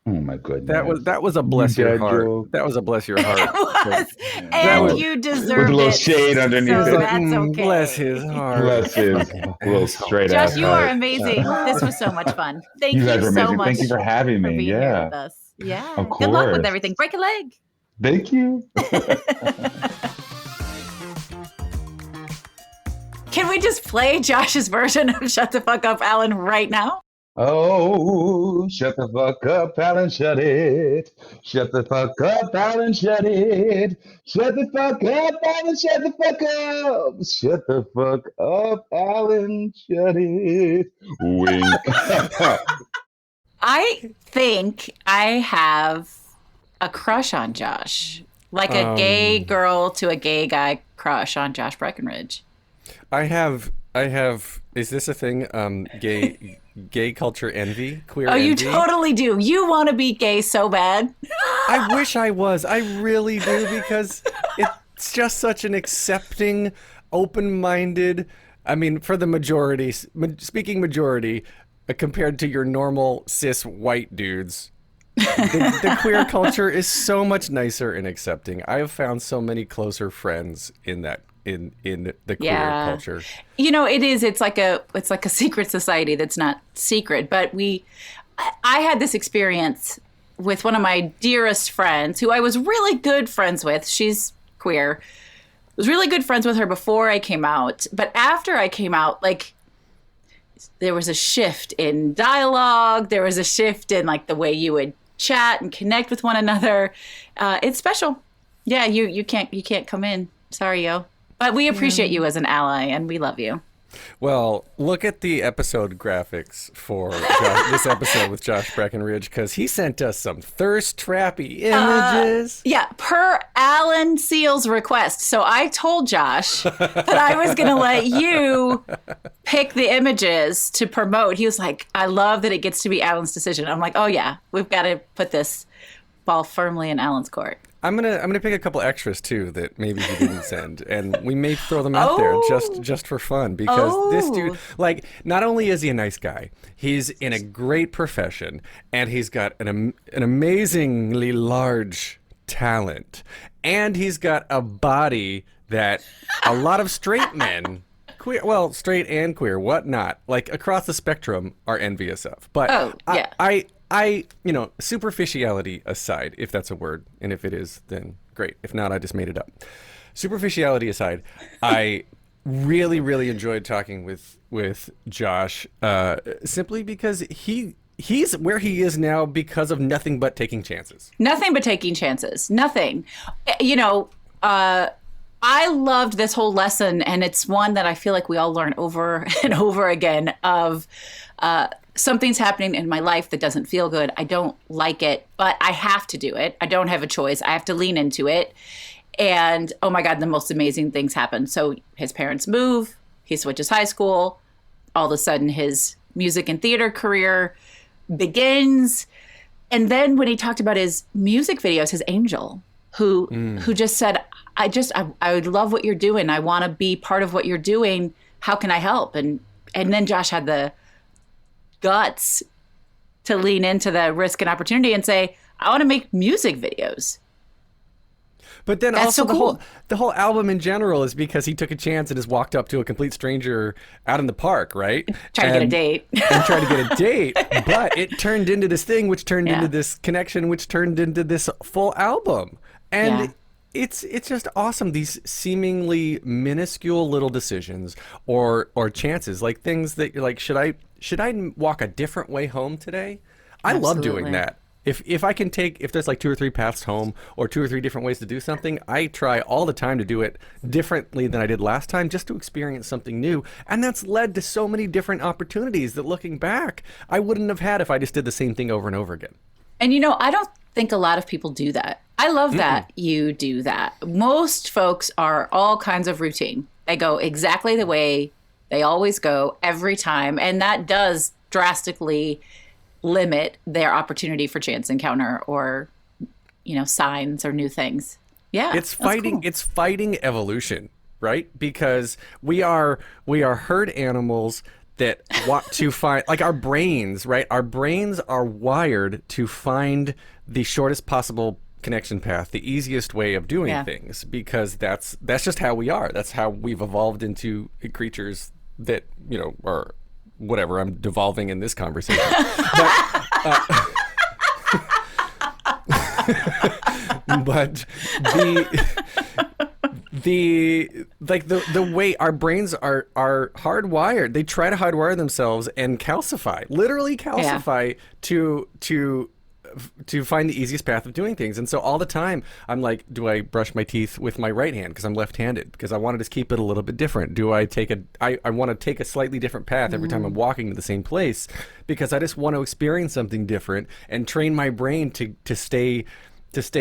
Oh my goodness. That was a bless your Dad heart. joke. That was a bless your heart. It was. That And was- you With deserve a little it. shade underneath So it. that's okay. Bless his heart. Bless his little straight ass Josh, you are heart. amazing. This was so much fun. Thank You you, guys are amazing. so much Thank you for having for me. being here Yeah. with us. Yeah. Of Good luck with course. everything. Break a leg. Thank you. Can we just play Josh's version of Shut the Fuck Up, Alan, right now? Oh, shut the fuck up, Alan, shut it. Shut the fuck up, Alan, shut it. Shut the fuck up, Alan, shut the fuck up. Shut the fuck up, Alan, shut it. Wink. I think I have a crush on Josh, like a gay girl to a gay guy crush on Josh Breckenridge. I have. Is this a thing? Gay culture envy, queer Oh, envy. you totally do. You want to be gay so bad. I wish I was. I really do, because it's just such an accepting, open-minded. I mean, for the majority, speaking majority, compared to your normal cis white dudes, the queer culture is so much nicer and accepting. I have found so many closer friends in that. In the queer culture, it is. It's like a secret society that's not secret. But I had this experience with one of my dearest friends, who I was really good friends with. She's queer. I was really good friends with her before I came out, but after I came out, like, there was a shift in dialogue. There was a shift in like the way you would chat and connect with one another. It's special. Yeah, you can't come in. Sorry, yo. But we appreciate you as an ally, and we love you. Well, look at the episode graphics for this episode with Josh Breckenridge, because he sent us some thirst-trappy images. Yeah, per Alan Seal's request. So I told Josh that I was going to let you pick the images to promote. He was like, I love that it gets to be Alan's decision. I'm like, oh yeah, we've got to put this ball firmly in Alan's court. I'm gonna pick a couple extras too that maybe he didn't send, and we may throw them out there just for fun, because this dude, like, not only is he a nice guy, he's in a great profession, and he's got an amazingly large talent, and he's got a body that a lot of straight men, straight and queer, whatnot, like across the spectrum, are envious of. But I, superficiality aside, if that's a word, and if it is, then great. If not, I just made it up. Superficiality aside, I really, really enjoyed talking with Josh, simply because he's where he is now because of nothing but taking chances. Nothing but taking chances. Nothing. I loved this whole lesson, and it's one that I feel like we all learn over and over again of something's happening in my life that doesn't feel good. I don't like it, but I have to do it. I don't have a choice. I have to lean into it. And oh my God, the most amazing things happen. So his parents move, he switches high school. All of a sudden his music and theater career begins. And then when he talked about his music videos, his angel, who just said, I would love what you're doing. I want to be part of what you're doing. How can I help? And then Josh had the guts to lean into the risk and opportunity and say, I want to make music videos. But then That's also so cool. the whole album in general is because he took a chance and just walked up to a complete stranger out in the park, right? Tried to get a date. And tried to get a date. But it turned into this thing, which turned into this connection, which turned into this full album. And it's just awesome. These seemingly minuscule little decisions or chances, like things that you're like, should I walk a different way home today? I love doing that. If I can if there's like 2 or 3 paths home or 2 or 3 different ways to do something, I try all the time to do it differently than I did last time, just to experience something new. And that's led to so many different opportunities that, looking back, I wouldn't have had if I just did the same thing over and over again. And I don't think a lot of people do that. I love that you do that. Most folks are all kinds of routine. They go exactly the way they always go every time. And that does drastically limit their opportunity for chance encounter or, signs or new things. Yeah. It's fighting evolution, right? Because we are herd animals that want to find, like, our brains, right? Our brains are wired to find the shortest possible connection path, the easiest way of doing things, because that's just how we are. That's how we've evolved into creatures that, are whatever. I'm devolving in this conversation. But the way our brains are hardwired, they try to hardwire themselves and literally calcify to find the easiest path of doing things. And so all the time I'm like, do I brush my teeth with my right hand because I'm left-handed, because I want to just keep it a little bit different? Do I I want to take a slightly different path every time I'm walking to the same place, because I just want to experience something different and train my brain to stay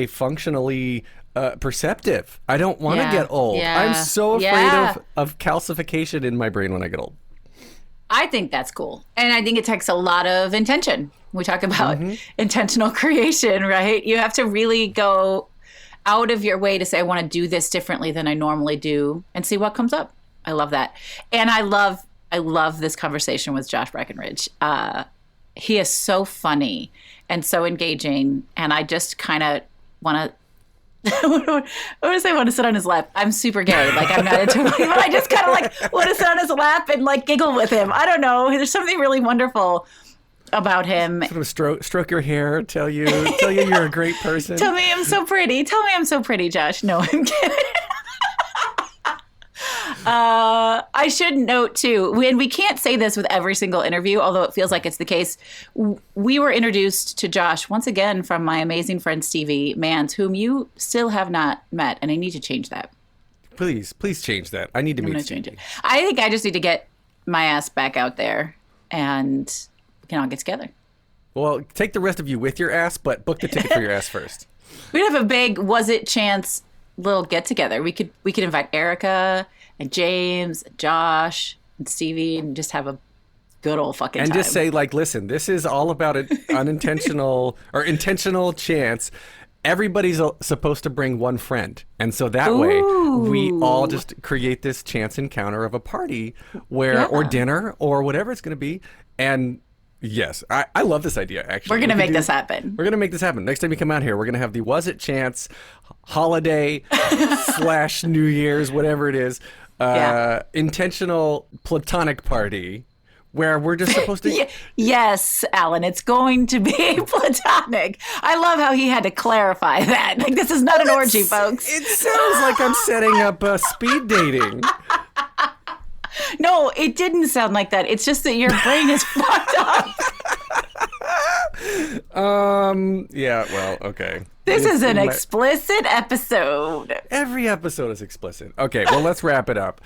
functionally perceptive. I don't want to get old. I'm so afraid of calcification in my brain when I get old. I think that's cool. And I think it takes a lot of intention. We talk about intentional creation, right? You have to really go out of your way to say, I want to do this differently than I normally do, and see what comes up. I love that. And I love this conversation with Josh Breckenridge. He is so funny and so engaging. And I just kind of want to, what does I want to sit on his lap? I'm super gay. Like, I'm not into it, but I just kind of like want to sit on his lap and like giggle with him. I don't know. There's something really wonderful about him. Sort of stroke your hair, tell you you're a great person. Tell me I'm so pretty. Tell me I'm so pretty, Josh. No, I'm kidding. I should note too, and we can't say this with every single interview, although it feels like it's the case. We were introduced to Josh once again from my amazing friend Stevie Mans, whom you still have not met, and I need to change that. Please change that. I need to meet Stevie. Change it. I think I just need to get my ass back out there and we can all get together. Well, take the rest of you with your ass, but book the ticket for your ass first. We'd have a big Was It Chance little get together. We could invite Erica and James, and Josh and Stevie and just have a good old fucking time. And just say, like, listen, this is all about an unintentional or intentional chance. Everybody's supposed to bring one friend. And so that way we all just create this chance encounter of a party where, or dinner or whatever it's going to be. And yes, I love this idea, actually. We're going to make this happen. We're going to make this happen. Next time you come out here, we're going to have the Was It Chance holiday / New Year's, whatever it is, intentional platonic party. Where we're just supposed to... Yes, Alan, it's going to be platonic. I love how he had to clarify that. Like, this is not an orgy, folks. It sounds like I'm setting up speed dating. No, it didn't sound like that. It's just that your brain is fucked up. Yeah, well, okay. This is an explicit episode. Every episode is explicit. Okay, well, let's wrap it up.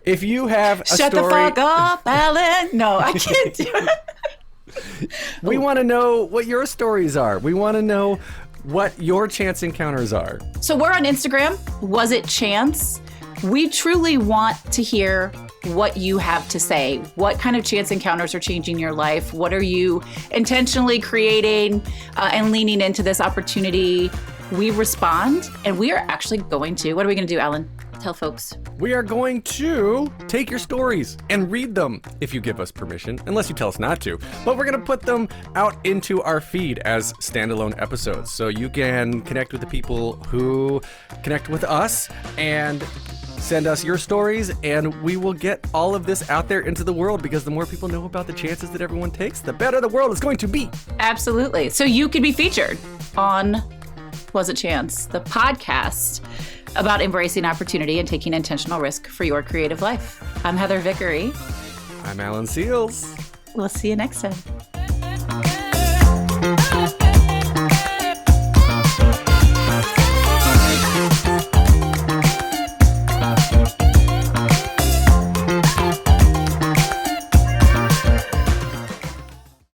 If you have a Shut story... the fuck up, Alan. No, I can't do it. We want to know what your stories are. We want to know what your chance encounters are. So we're on Instagram. Was it chance? We truly want to hear what you have to say. What kind of chance encounters are changing your life? What are you intentionally creating and leaning into this opportunity? We respond, and we are actually going to... What are we going to do, Alan? Tell folks. We are going to take your stories and read them if you give us permission, unless you tell us not to. But we're going to put them out into our feed as standalone episodes. So you can connect with the people who connect with us and send us your stories, and we will get all of this out there into the world, because the more people know about the chances that everyone takes, the better the world is going to be. Absolutely. So you could be featured on Was It Chance, the podcast about embracing opportunity and taking intentional risk for your creative life. I'm Heather Vickery. I'm Alan Seals. We'll see you next time.